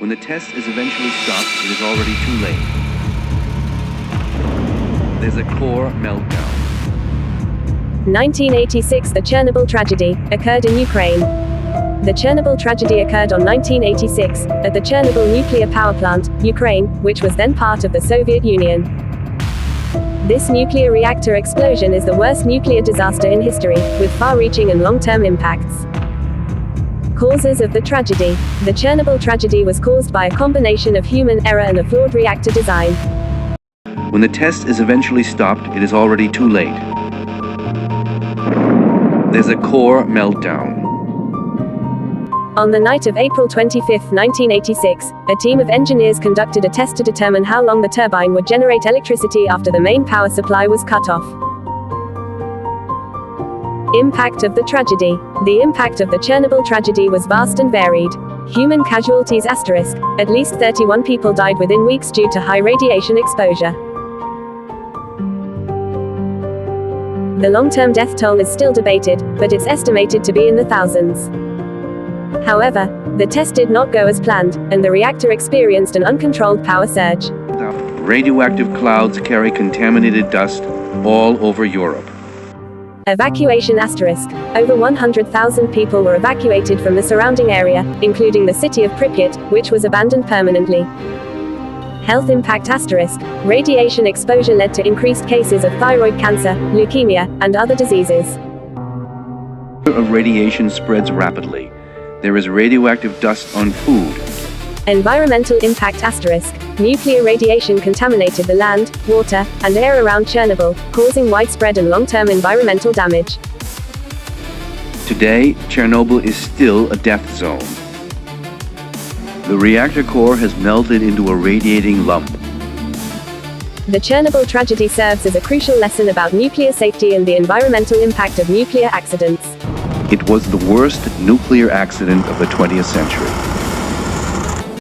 When the test is eventually stopped, it is already too late. There's a core meltdown. 1986 The Chernobyl tragedy occurred in Ukraine. The Chernobyl tragedy occurred on 1986 at the Chernobyl nuclear power plant, Ukraine, which was then part of the Soviet Union. This nuclear reactor explosion is the worst nuclear disaster in history, with far-reaching and long-term impacts. Causes of the tragedy. The Chernobyl tragedy was caused by a combination of human error and a flawed reactor design. When the test is eventually stopped, it is already too late. There's a core meltdown. On the night of April 25, 1986, a team of engineers conducted a test to determine how long the turbine would generate electricity after the main power supply was cut off. Impact of the tragedy. The impact of the Chernobyl tragedy was vast and varied. Human casualties asterisk. At least 31 people died within weeks due to high radiation exposure. The long-term death toll is still debated, but it's estimated to be in the thousands. However, the test did not go as planned, and the reactor experienced an uncontrolled power surge. Radioactive clouds carry contaminated dust all over Europe. Evacuation asterisk. Over 100,000 people were evacuated from the surrounding area, including the city of Pripyat, which was abandoned permanently. Health impact asterisk. Radiation exposure led to increased cases of thyroid cancer, leukemia, and other diseases. Of radiation spreads rapidly. There is radioactive dust on food. Environmental impact asterisk. Nuclear radiation contaminated the land, water, and air around Chernobyl, causing widespread and long-term environmental damage. Today, Chernobyl is still a death zone. The reactor core has melted into a radiating lump. The Chernobyl tragedy serves as a crucial lesson about nuclear safety and the environmental impact of nuclear accidents. It was the worst nuclear accident of the 20th century.